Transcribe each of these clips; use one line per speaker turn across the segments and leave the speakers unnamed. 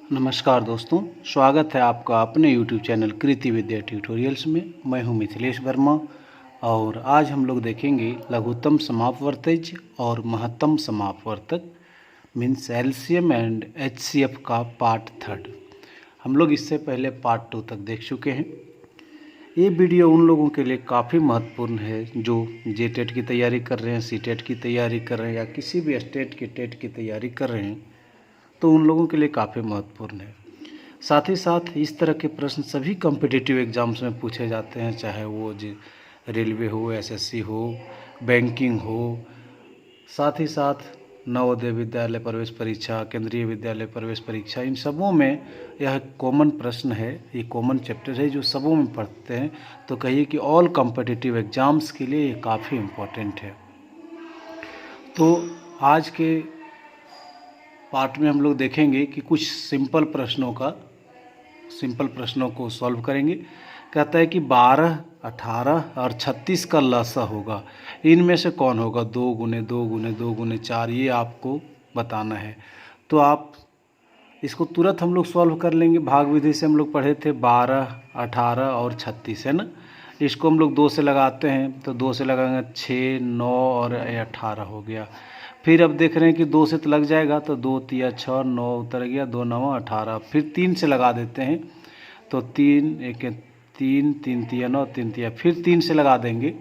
नमस्कार दोस्तों, स्वागत है आपका अपने YouTube चैनल कृति विद्या ट्यूटोरियल्स में। मैं हूं मिथिलेश वर्मा और आज हम लोग देखेंगे लघुत्तम समापवर्तज और महत्तम समापवर्तक मीन्स एलसीएम एंड एचसीएफ का पार्ट 3। हम लोग इससे पहले पार्ट 2 तक देख चुके हैं। ये वीडियो उन लोगों के लिए काफ़ी महत्वपूर्ण है जो जेटेट की तैयारी कर रहे हैं, सीटेट की तैयारी कर रहे हैं या किसी भी स्टेट की टेट की तैयारी कर रहे हैं, तो उन लोगों के लिए काफ़ी महत्वपूर्ण है। साथ ही साथ इस तरह के प्रश्न सभी कॉम्पिटिटिव एग्ज़ाम्स में पूछे जाते हैं, चाहे वो रेलवे हो, एसएससी हो, बैंकिंग हो, साथ ही साथ नवोदय विद्यालय प्रवेश परीक्षा, केंद्रीय विद्यालय प्रवेश परीक्षा, इन सबों में यह कॉमन प्रश्न है, ये कॉमन चैप्टर है जो सबों में पढ़ते हैं। तो कहिए कि ऑल कॉम्पिटिटिव एग्ज़ाम्स के लिए ये काफ़ी इम्पोर्टेंट है। तो आज के पार्ट में हम लोग देखेंगे कि कुछ सिंपल प्रश्नों को सॉल्व करेंगे। कहता है कि 12, 18 और 36 का लसा होगा, इनमें से कौन होगा? 2 गुने 2 गुने 2 गुने 4, ये आपको बताना है। तो आप इसको तुरंत हम लोग सॉल्व कर लेंगे। भाग विधि से हम लोग पढ़े थे 12, 18 और 36, है ना। इसको हम लोग 2 से लगाते हैं, तो 2 से लगाएंगे 6, 9 और 18 हो गया। फिर अब देख रहे हैं कि 2 से तो लग जाएगा, तो 2 तिया 6, 9 उतर गया, 2 9 18। फिर 3 से लगा देते हैं, तो 3 1 3, 3 तिया 9, 3 तिया, फिर 3 से लगा देंगे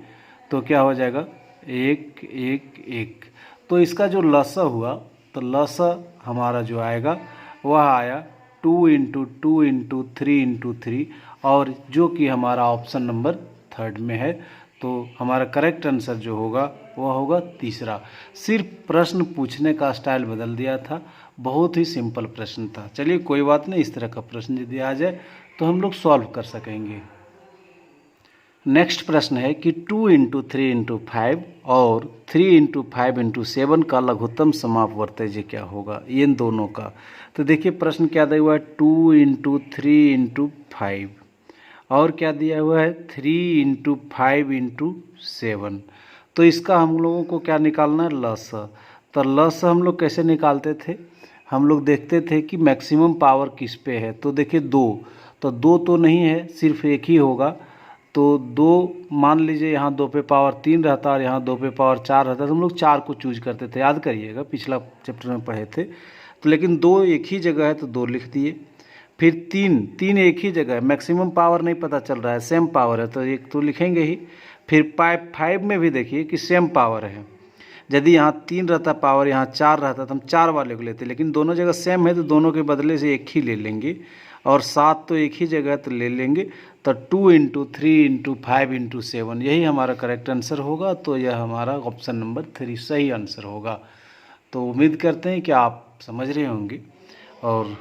तो क्या हो जाएगा? 1 1 1। तो इसका जो लसा हुआ, तो लसा हमारा जो आएगा वह आया 2 × 2 × 3 × 3, और जो कि हमारा ऑप्शन नंबर 3 में है। तो हमारा करेक्ट आंसर जो होगा वह होगा तीसरा। सिर्फ प्रश्न पूछने का स्टाइल बदल दिया था, बहुत ही सिंपल प्रश्न था। चलिए कोई बात नहीं, इस तरह का प्रश्न यदि आ जाए तो हम लोग सॉल्व कर सकेंगे। नेक्स्ट प्रश्न है कि 2 × 3 × 5 और 3 × 5 × 7 का लघुत्तम समापवर्तज क्या होगा, इन दोनों का। तो देखिए प्रश्न क्या दिया हुआ है, 2 × 3 × 5 और क्या दिया हुआ है, 3 × 5 × 7। तो इसका हम लोगों को क्या निकालना है? लसा। तो लसा हम लोग कैसे निकालते थे? हम लोग देखते थे कि मैक्सिमम पावर किस पे है। तो देखिए 2, तो 2 तो नहीं है, सिर्फ एक ही होगा। तो 2 मान लीजिए यहाँ 2 पे पावर 3 रहता और यहाँ 2 पे पावर 4 रहता, तो हम लोग 4 को चूज करते थे। याद करिएगा, पिछला चैप्टर में पढ़े थे। तो लेकिन 2 एक ही जगह है तो 2 लिख दिए। फिर 3 एक ही जगह है, मैक्सिमम पावर नहीं पता चल रहा है, सेम पावर है तो एक तो लिखेंगे ही। फिर 5 में भी देखिए कि सेम पावर है। यदि यहाँ 3 रहता पावर, यहाँ 4 रहता, तो हम 4 वाले को लेते, लेकिन दोनों जगह सेम है तो दोनों के बदले से एक ही ले लेंगे। और 7 तो एक ही जगह है तो ले लेंगे। तो 2 × 3 × 5 × 7, यही हमारा करेक्ट आंसर होगा। तो यह हमारा ऑप्शन नंबर 3 सही आंसर होगा। तो उम्मीद करते हैं कि आप समझ रहे होंगे, और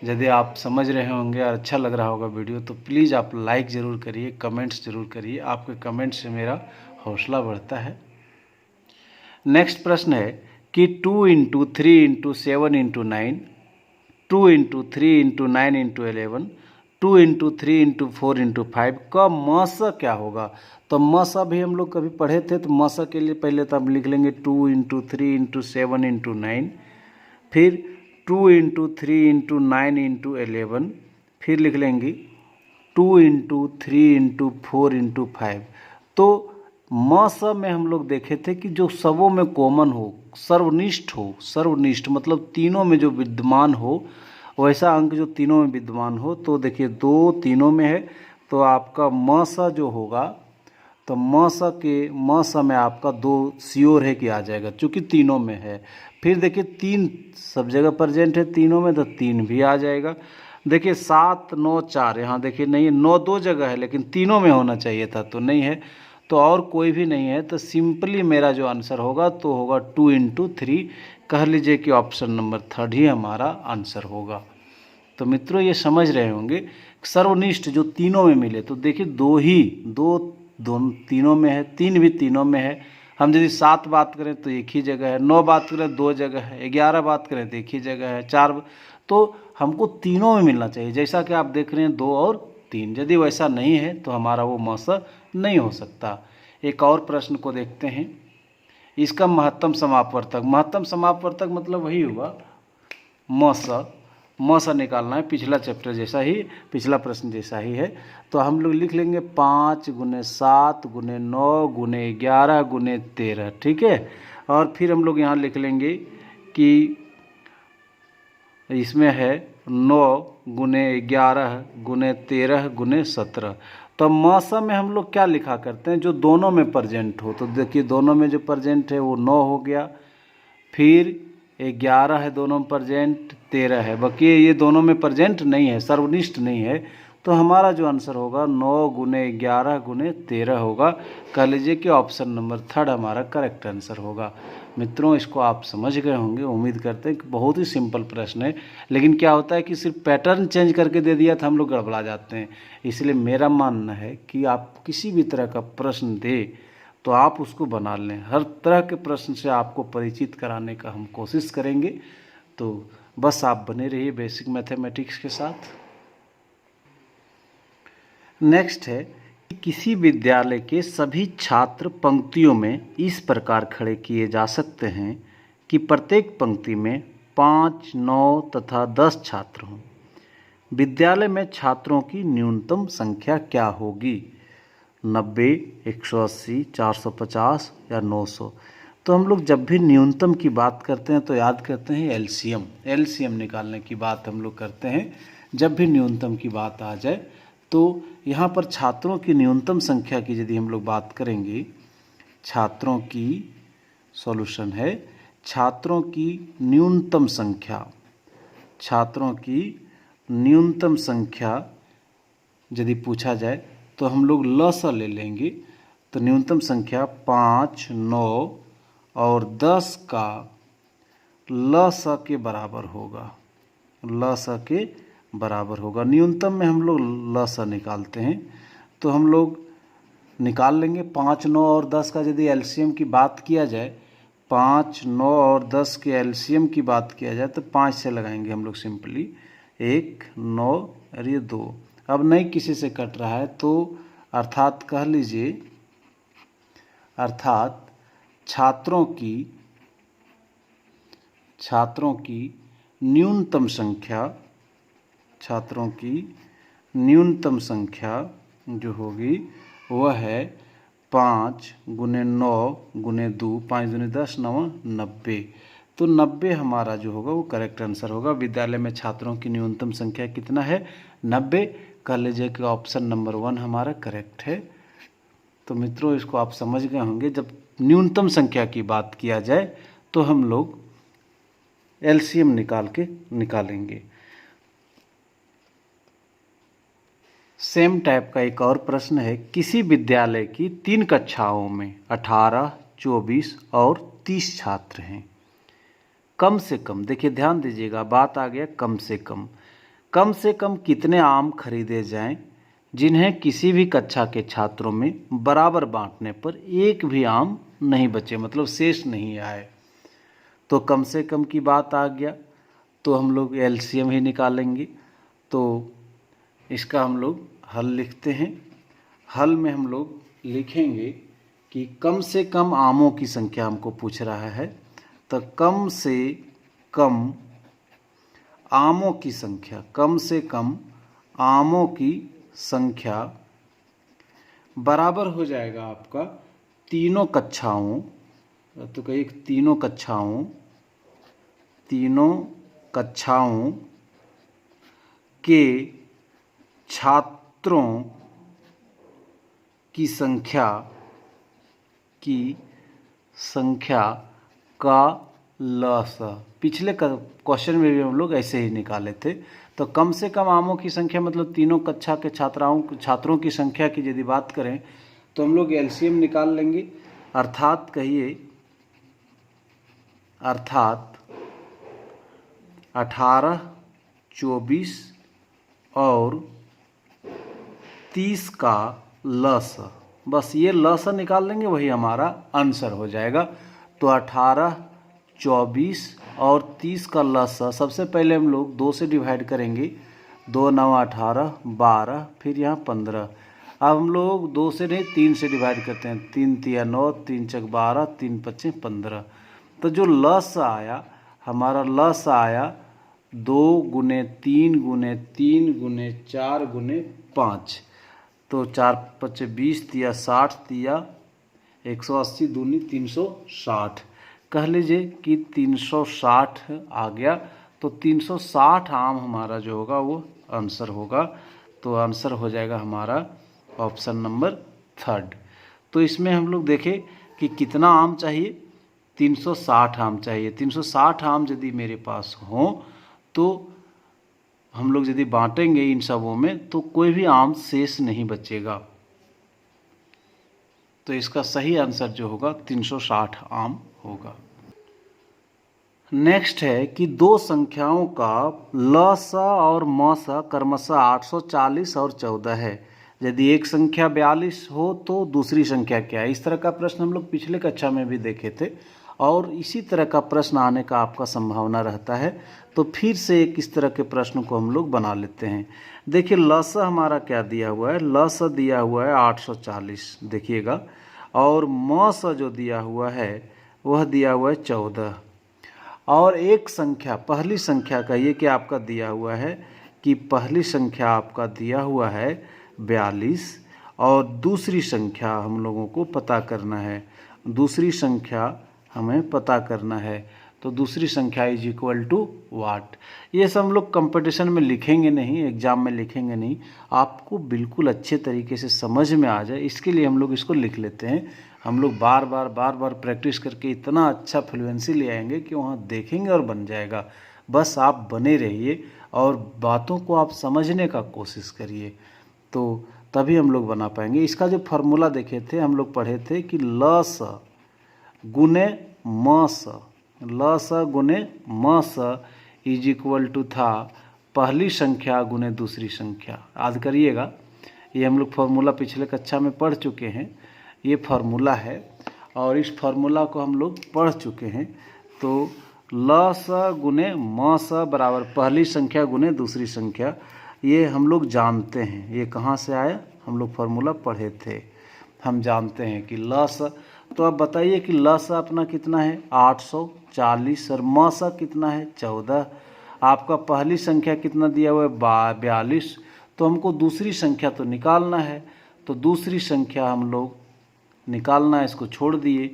यदि आप समझ रहे होंगे और अच्छा लग रहा होगा वीडियो, तो प्लीज़ आप लाइक ज़रूर करिए, कमेंट्स ज़रूर करिए। आपके कमेंट से मेरा हौसला बढ़ता है। नेक्स्ट प्रश्न है कि 2 × 3 × 7 × 9, 2 × 3 × 9 × 11, 2 × 3 × 4 × 5 का मसा क्या होगा? तो मसा भी हम लोग कभी पढ़े थे, तो मसा के लिए पहले तो हम लिख लेंगे 2 × 3 × 7 × 9, फिर 2 × 3 × 9 × 11, फिर लिख लेंगे 2 × 3 × 4 × 5। तो सब में हम लोग देखे थे कि जो सबों में कॉमन हो, सर्वनिष्ठ मतलब तीनों में जो विद्यमान हो, वैसा अंक जो तीनों में विद्यमान हो। तो देखिए 2 तीनों में है, तो आपका मसा जो होगा, तो मसा में आपका 2 श्योर है कि आ जाएगा, चूँकि तीनों में है। फिर देखिए 3 सब जगह प्रेजेंट है तीनों में, तो 3 भी आ जाएगा। देखिए 7 9 4, यहाँ देखिए नहीं है, 9 2 जगह है लेकिन तीनों में होना चाहिए था तो नहीं है। तो और कोई भी नहीं है, तो सिंपली मेरा जो आंसर होगा तो होगा 2 × 3। कह लीजिए कि ऑप्शन नंबर 3 ही हमारा आंसर होगा। तो मित्रों ये समझ रहे होंगे, सर्वनिष्ठ जो तीनों में मिले। तो देखिए 2 तीनों में है, 3 भी तीनों में है। हम यदि 7 बात करें तो एक ही जगह है, 9 बात करें 2 जगह है, 11 बात करें तो एक ही जगह है, 4। तो हमको तीनों में मिलना चाहिए, जैसा कि आप देख रहे हैं 2 और 3। यदि वैसा नहीं है तो हमारा वो मसा नहीं हो सकता। एक और प्रश्न को देखते हैं, इसका महत्तम समापवर्तक मतलब वही हुआ मसा। म सा निकालना है, पिछला चैप्टर जैसा ही, पिछला प्रश्न जैसा ही है। तो हम लोग लिख लेंगे 5 × 7 × 9 × 11 × 13, ठीक है। और फिर हम लोग यहाँ लिख लेंगे कि इसमें है 9 × 11 × 13 × 17। तो मौसम में हम लोग क्या लिखा करते हैं, जो दोनों में प्रेजेंट हो। तो देखिए दोनों में जो प्रेजेंट है वो 9 हो गया, फिर 11 है दोनों में प्रेजेंट, 13 है, बाकी ये दोनों में प्रेजेंट नहीं है, सर्वनिष्ठ नहीं है। तो हमारा जो आंसर होगा 9 × 11 × 13 होगा। कह लीजिए कि ऑप्शन नंबर 3 हमारा करेक्ट आंसर होगा। मित्रों इसको आप समझ गए होंगे, उम्मीद करते हैं कि बहुत ही सिंपल प्रश्न है। लेकिन क्या होता है कि सिर्फ पैटर्न चेंज करके दे दिया तो हम लोग गड़बड़ा जाते हैं। इसलिए मेरा मानना है कि आप किसी भी तरह का प्रश्न दे तो आप उसको बना लें। हर तरह के प्रश्न से आपको परिचित कराने का हम कोशिश करेंगे। तो बस आप बने रहिए बेसिक मैथमेटिक्स के साथ। नेक्स्ट है कि किसी विद्यालय के सभी छात्र पंक्तियों में इस प्रकार खड़े किए जा सकते हैं कि प्रत्येक पंक्ति में 5, 9 तथा 10 छात्र हों। विद्यालय में छात्रों की न्यूनतम संख्या क्या होगी? 90, 180, 450 या 900। तो हम लोग जब भी न्यूनतम की बात करते हैं तो याद करते हैं एलसीएम निकालने की बात हम लोग करते हैं। जब भी न्यूनतम की बात आ जाए तो यहाँ पर छात्रों की न्यूनतम संख्या की यदि हम लोग बात करेंगे, छात्रों की सॉल्यूशन है छात्रों की न्यूनतम संख्या, छात्रों की न्यूनतम संख्या यदि पूछा जाए तो हम लोग लसा ले लेंगे। तो न्यूनतम संख्या 5, 9 और 10 का लसा के बराबर होगा, लसा के बराबर होगा। न्यूनतम में हम लोग लसा निकालते हैं तो हम लोग निकाल लेंगे 5, 9 और 10 का यदि एलसीएम की बात किया जाए, 5, 9 और 10 के एलसीएम की बात किया जाए तो 5 से लगाएंगे हम लोग सिंपली, 1, 9 और ये 2। अब नहीं किसी से कट रहा है तो अर्थात कह लीजिए, अर्थात छात्रों की न्यूनतम संख्या, छात्रों की न्यूनतम संख्या जो होगी वह है 5 × 9 × 2, 5 दूनी 10, 9 90। तो 90 हमारा जो होगा वो करेक्ट आंसर होगा। विद्यालय में छात्रों की न्यूनतम संख्या कितना है? 90। कह लीजिए कि ऑप्शन नंबर 1 हमारा करेक्ट है। तो मित्रों इसको आप समझ गए होंगे, जब न्यूनतम संख्या की बात किया जाए तो हम लोग एलसीएम निकालेंगे। सेम टाइप का एक और प्रश्न है, किसी विद्यालय की 3 कक्षाओं में 18, 24 और 30 छात्र हैं। कम से कम, देखिए ध्यान दीजिएगा, बात आ गया कम से कम कितने आम खरीदे जाएं जिन्हें किसी भी कक्षा के छात्रों में बराबर बांटने पर एक भी आम नहीं बचे, मतलब शेष नहीं आए। तो कम से कम की बात आ गया तो हम लोग एलसीएम ही निकालेंगे। तो इसका हम लोग हल लिखते हैं। हल में हम लोग लिखेंगे कि कम से कम आमों की संख्या हमको पूछ रहा है, तो कम से कम आमों की संख्या, कम से कम आमों की संख्या बराबर हो जाएगा आपका तीनों कक्षाओं, तो कहिए तीनों कक्षाओं के छात्रों की संख्या का लसा। पिछले क्वेश्चन में भी हम लोग ऐसे ही निकाले थे। तो कम से कम आमों की संख्या मतलब तीनों कक्षा के छात्रों की संख्या की यदि बात करें तो हम लोग एलसीएम निकाल लेंगे। अर्थात कहिए, अर्थात 18, 24 और 30 का लसा, बस ये लसा निकाल लेंगे, वही हमारा आंसर हो जाएगा। तो 18, 24 और 30 का लसा सबसे पहले हम लोग 2 से डिवाइड करेंगे, 2 9 18 12, फिर यहाँ 15। अब हम लोग 2 से नहीं 3 से डिवाइड करते हैं, 3 तिया 9, 3 चक 12, 3 पच्चे 15। तो जो लसा आया हमारा, लसा आया 2 गुने 3 गुने 3 गुने 4 गुने 5, तो 4 पच्चे 20 दिया 60 दिया 180 दूनी 360। कह लीजिए कि 360 आ गया, तो 360 आम हमारा जो होगा वो आंसर होगा। तो आंसर हो जाएगा हमारा ऑप्शन नंबर 3। तो इसमें हम लोग देखें कि कितना आम चाहिए, 360 आम चाहिए। 360 आम यदि मेरे पास हों तो हम लोग यदि बांटेंगे इन सबों में तो कोई भी आम शेष नहीं बचेगा। तो इसका सही आंसर जो होगा 360 आम होगा। नेक्स्ट है कि दो संख्याओं का लसा और मसा क्रमशः 840 और 14 है। यदि एक संख्या 42 हो तो दूसरी संख्या क्या है। इस तरह का प्रश्न हम लोग पिछले कक्षा में भी देखे थे और इसी तरह का प्रश्न आने का आपका संभावना रहता है। तो फिर से एक इस तरह के प्रश्न को हम लोग बना लेते हैं। देखिए लसा हमारा क्या दिया हुआ है, लसा दिया हुआ है 840 देखिएगा, और मसा जो दिया हुआ है वह दिया हुआ है 14। और एक संख्या पहली संख्या का ये क्या आपका दिया हुआ है कि पहली संख्या आपका दिया हुआ है 42 और दूसरी संख्या हम लोगों को पता करना है। दूसरी संख्या हमें पता करना है, तो दूसरी संख्या इज इक्वल टू वाट। ये सब हम लोग कंपटीशन में लिखेंगे नहीं, एग्जाम में लिखेंगे नहीं, आपको बिल्कुल अच्छे तरीके से समझ में आ जाए इसके लिए हम लोग इसको लिख लेते हैं। हम लोग बार बार प्रैक्टिस करके इतना अच्छा फ्लुएंसी ले आएंगे कि वहाँ देखेंगे और बन जाएगा। बस आप बने रहिए और बातों को आप समझने का कोशिश करिए, तो तभी हम लोग बना पाएंगे। इसका जो फार्मूला देखे थे हम लोग पढ़े थे कि लस गुने मस, लस गुने मस इज इक्वल टू था पहली संख्या गुने दूसरी संख्या। याद करिएगा, ये हम लोग फार्मूला पिछले कक्षा में पढ़ चुके हैं। ये फार्मूला है और इस फार्मूला को हम लोग पढ़ चुके हैं। तो लस गुने मस बराबर पहली संख्या गुने दूसरी संख्या, ये हम लोग जानते हैं। ये कहाँ से आया, हम लोग फार्मूला पढ़े थे, हम जानते हैं कि लस। तो अब बताइए कि लस अपना कितना है 840 और मस कितना है 14। आपका पहली संख्या कितना दिया हुआ है 42, तो हमको दूसरी संख्या तो निकालना है। तो दूसरी संख्या हम लोग निकालना है, इसको छोड़ दिए।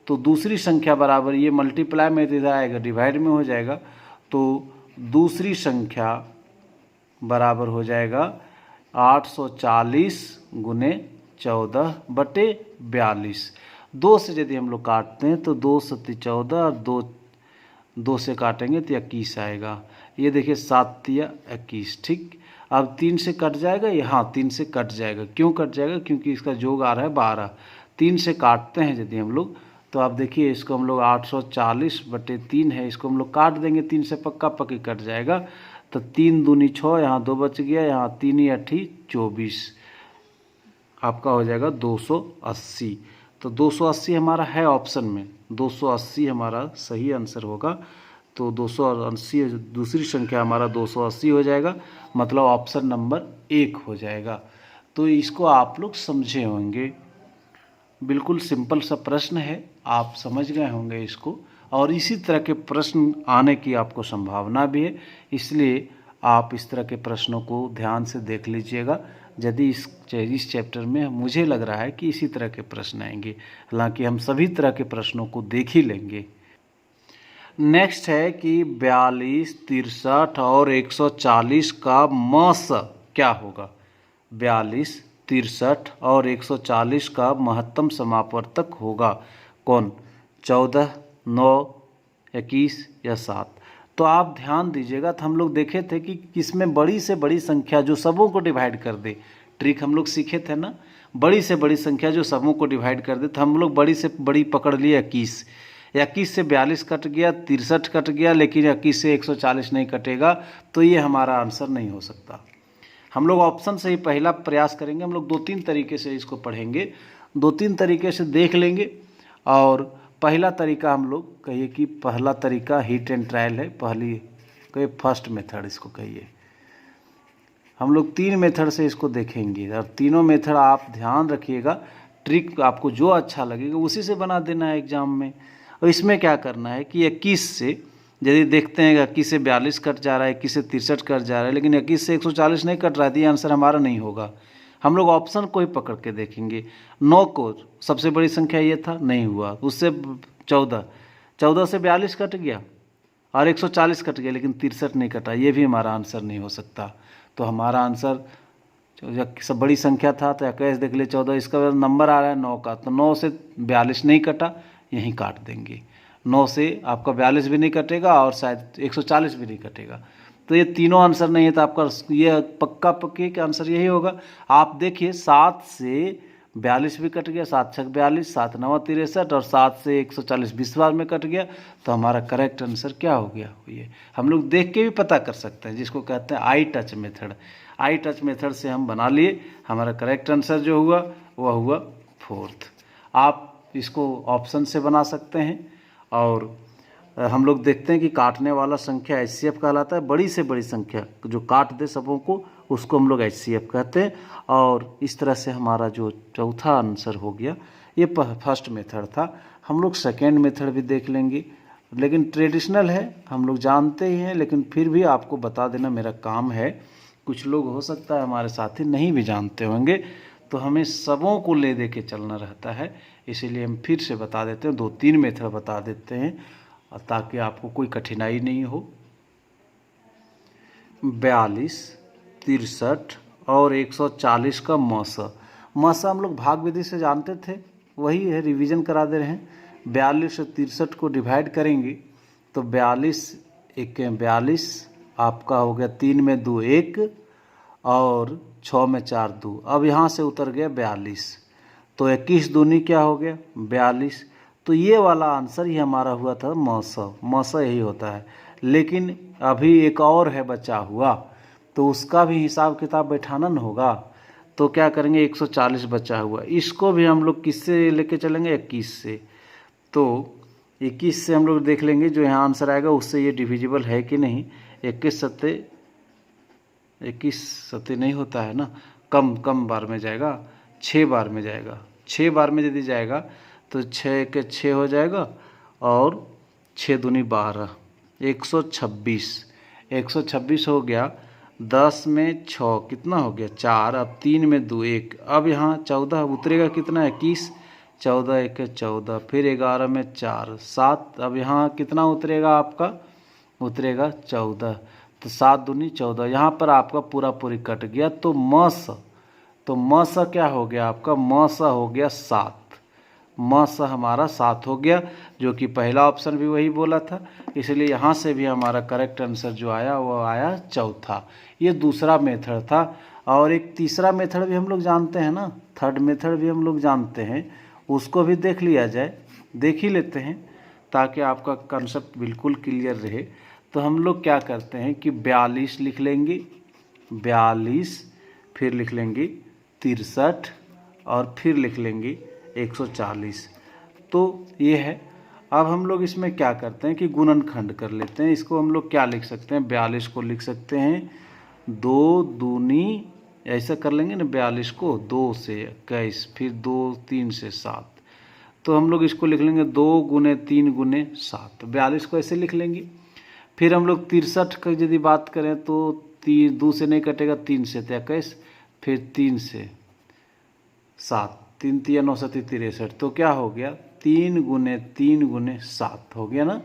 तो दूसरी संख्या बराबर ये मल्टीप्लाई में इधर आएगा डिवाइड में हो जाएगा, तो दूसरी संख्या बराबर हो जाएगा 840 गुने 14 बटे 42। 2 से यदि हम लोग काटते हैं तो 2 सत्ती 14 और 2 से काटेंगे तो 21 आएगा। ये देखिए 7 तिया 21, ठीक। अब 3 से कट जाएगा, यहाँ 3 से कट जाएगा। क्यों कट जाएगा, क्योंकि इसका जोग आ रहा है 12। 3 से काटते हैं यदि हम लोग, तो आप देखिए इसको हम लोग 840 बटे 3 है, इसको हम लोग काट देंगे। 3 से पक्का पक्की कट जाएगा, तो 3 दूनी 6, यहाँ 2 बच गया, यहाँ 3 8 24, आपका हो जाएगा 280। तो 280 हमारा है ऑप्शन में, 280 हमारा सही आंसर होगा। तो 280 दूसरी संख्या हमारा 280 हो जाएगा, मतलब ऑप्शन नंबर 1 हो जाएगा। तो इसको आप लोग समझे होंगे, बिल्कुल सिंपल सा प्रश्न है, आप समझ गए होंगे इसको। और इसी तरह के प्रश्न आने की आपको संभावना भी है, इसलिए आप इस तरह के प्रश्नों को ध्यान से देख लीजिएगा। यदि इस चैप्टर में मुझे लग रहा है कि इसी तरह के प्रश्न आएंगे, हालांकि हम सभी तरह के प्रश्नों को देख ही लेंगे। नेक्स्ट है कि 42, 63 और 140 का मस क्या होगा। 42, 63 और 140 का महत्तम समापवर्तक होगा कौन, 14, 9, 21 या 7। तो आप ध्यान दीजिएगा, तो हम लोग देखे थे कि किसमें बड़ी से बड़ी संख्या जो सबों को डिवाइड कर दे, ट्रिक हम लोग सीखे थे ना, बड़ी से बड़ी संख्या जो सबों को डिवाइड कर दे। तो हम लोग बड़ी से बड़ी पकड़ लिए 21, 21 से 42 कट गया, 63 कट गया, लेकिन 21 से 140 नहीं कटेगा, तो ये हमारा आंसर नहीं हो सकता। हम लोग ऑप्शन से ही पहला प्रयास करेंगे। हम लोग 2-3 तरीके से इसको पढ़ेंगे, 2-3 तरीके से देख लेंगे। और पहला तरीका हम लोग कहिए कि पहला तरीका हिट एंड ट्रायल है, पहली कहिए फर्स्ट मेथड इसको कहिए। हम लोग 3 मेथड से इसको देखेंगे और तीनों मेथड आप ध्यान रखिएगा, ट्रिक आपको जो अच्छा लगेगा उसी से बना देना है एग्जाम में। और इसमें क्या करना है कि 21 से यदि देखते हैं कि 21 से 42 कट जा रहा है, 21 से 63 कट जा रहा है, लेकिन 21 से 140 नहीं कट रहा है, तो ये आंसर हमारा नहीं होगा। हम लोग ऑप्शन को ही पकड़ के देखेंगे। 9 को सबसे बड़ी संख्या ये था, नहीं हुआ। उससे 14 से 42 कट गया और 140 कट गया, लेकिन 63 नहीं कटा, ये भी हमारा आंसर नहीं हो सकता। तो हमारा आंसर सब बड़ी संख्या था तो 21 देख ले 14, इसका नंबर आ रहा है 9 का, तो 9 से 42 नहीं कटा, यहीं काट देंगे। 9 से आपका 42 भी नहीं कटेगा और शायद 140 भी नहीं कटेगा, तो ये तीनों आंसर नहीं है। तो आपका ये पक्का पक्के का आंसर यही होगा। आप देखिए 7 से 42 भी कट गया, 7 छक 42, 7 नवा 63 और 7 से 140 20 बार में कट गया, तो हमारा करेक्ट आंसर क्या हो गया? ये हम लोग देख के भी पता कर सकते हैं, जिसको कहते हैं I touch method. I touch method से हम बना लिए, हमारा करेक्ट आंसर जो हुआ वह हुआ 4th। आप इसको ऑप्शन से बना सकते हैं। और हम लोग देखते हैं कि काटने वाला संख्या HCF कहलाता है, बड़ी से बड़ी संख्या जो काट दे सबों को, उसको हम लोग HCF कहते हैं। और इस तरह से हमारा जो चौथा आंसर हो गया, ये फर्स्ट मेथड था। हम लोग सेकेंड मेथड भी देख लेंगे, लेकिन ट्रेडिशनल है, हम लोग जानते ही हैं, लेकिन फिर भी आपको बता देना मेरा काम है। कुछ लोग हो सकता है हमारे साथी नहीं भी जानते होंगे, तो हमें सबों को ले दे के चलना रहता है, इसीलिए हम फिर से बता देते हैं, 2-3 मेथड बता देते हैं ताकि आपको कोई कठिनाई नहीं हो। 42, 63 और 140 का मौसा हम लोग भाग विधि से जानते थे, वही है, रिवीजन करा दे रहे हैं। 42 और 63 को डिवाइड करेंगे तो 42 एक 42 आपका हो गया, 3 में 2 1 और 6 में 4 2। अब यहाँ से उतर गया 42, तो 21 दूनी क्या हो गया? 42। तो ये वाला आंसर ही हमारा हुआ था मौसा यही होता है। लेकिन अभी एक और है बचा हुआ, तो उसका भी हिसाब किताब बैठाना न होगा। तो क्या करेंगे, 140 बचा हुआ, इसको भी हम लोग किससे लेके चलेंगे? 21 से। तो 21 से हम लोग देख लेंगे जो यहाँ आंसर आएगा उससे ये डिविजिबल है कि नहीं। 21 सत्ते नहीं होता है ना, कम बार में जाएगा, 6 बार में जाएगा। 6 बार में यदि जाएगा तो 6 के 6 हो जाएगा और 6 दूनी 12, 126 हो गया। 10 में 6 कितना हो गया? 4। अब 3 में 2 1। अब यहाँ 14 उतरेगा कितना? 21। 14 1 14, फिर 11 में 4 7। अब यहाँ कितना उतरेगा आपका? उतरेगा 14। तो 7 दूनी 14, यहाँ पर आपका पूरी कट गया। तो मस क्या हो गया आपका? मस हो गया 7। मस हमारा 7 हो गया, जो कि पहला ऑप्शन भी वही बोला था, इसलिए यहाँ से भी हमारा करेक्ट आंसर जो आया वो आया चौथा। ये दूसरा मेथड था। और एक तीसरा मेथड भी हम लोग जानते हैं ना, थर्ड मेथड भी हम लोग जानते हैं, उसको भी देख लिया जाए, देख ही लेते हैं ताकि आपका कंसेप्ट बिल्कुल क्लियर रहे। तो हम लोग क्या करते हैं कि 42 लिख लेंगे, 42 फिर लिख लेंगे 63 और फिर लिख लेंगे 140। तो ये है। अब हम लोग इसमें क्या करते हैं कि गुणनखंड कर लेते हैं। इसको हम लोग क्या लिख सकते हैं? 42 को लिख सकते हैं 2 दूनी, ऐसा कर लेंगे ना, 42 को 2 से 21, फिर 2 3 से 7। तो हम लोग इसको लिख लेंगे 2 गुने 3 गुने 7। 42 को ऐसे लिख लेंगे। फिर हम लोग 63 की यदि बात करें तो 2 से नहीं कटेगा, 3 से 21, फिर 3 से 7, 3 3 9 7 63। तो क्या हो गया? 3 गुने 3 गुने 7 हो गया ना।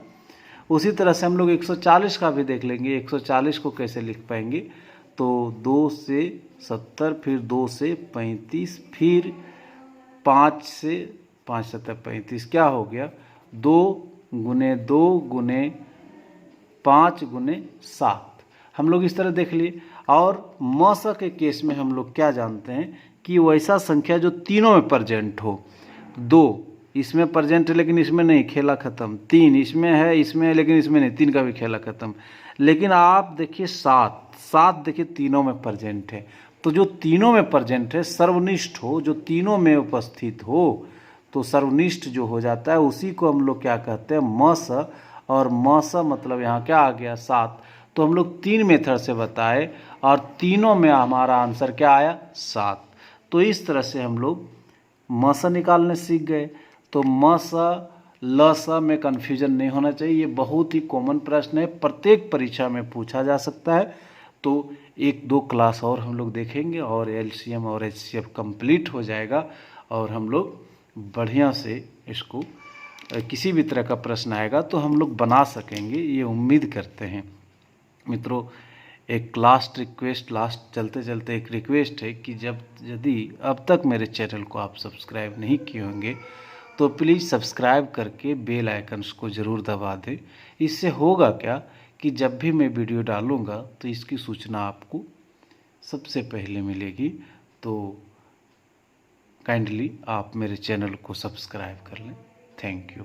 उसी तरह से हम लोग 140 का भी देख लेंगे। 140 को कैसे लिख पाएंगे? तो 2 से 70, फिर 2 से 35, फिर 5 से 5 7 35। क्या हो गया? 2 गुने 2 गुने 5 गुने 7। हम लोग इस तरह देख लिए। और मस के केस में हम लोग क्या जानते हैं कि वैसा संख्या जो तीनों में प्रेजेंट हो। 2 इसमें प्रेजेंट है लेकिन इसमें नहीं, खेला खत्म। 3 इसमें है, इसमें है लेकिन इसमें नहीं, 3 का भी खेला खत्म। लेकिन आप देखिए 7 देखिए तीनों में प्रेजेंट है। तो जो तीनों में प्रेजेंट है, सर्वनिष्ठ हो, जो तीनों में उपस्थित हो, तो सर्वनिष्ठ जो हो जाता है उसी को हम लोग क्या कहते हैं? मस। और मस मतलब यहाँ क्या आ गया? 7। तो हम लोग 3 मेथड से बताए और तीनों में हमारा आंसर क्या आया? 7। तो इस तरह से हम लोग मस निकालने सीख गए। तो मस ल सा में कन्फ्यूजन नहीं होना चाहिए। ये बहुत ही कॉमन प्रश्न है, प्रत्येक परीक्षा में पूछा जा सकता है। तो 1-2 क्लास और हम लोग देखेंगे और एलसीएम और एचसीएफ कंप्लीट हो जाएगा और हम लोग बढ़िया से इसको किसी भी तरह का प्रश्न आएगा तो हम लोग बना सकेंगे, ये उम्मीद करते हैं। मित्रों, एक लास्ट रिक्वेस्ट, लास्ट चलते चलते एक रिक्वेस्ट है कि यदि अब तक मेरे चैनल को आप सब्सक्राइब नहीं किए होंगे तो प्लीज़ सब्सक्राइब करके बेल आइकन्स को ज़रूर दबा दें। इससे होगा क्या कि जब भी मैं वीडियो डालूँगा तो इसकी सूचना आपको सबसे पहले मिलेगी। तो काइंडली आप मेरे चैनल को सब्सक्राइब कर लें। Thank you.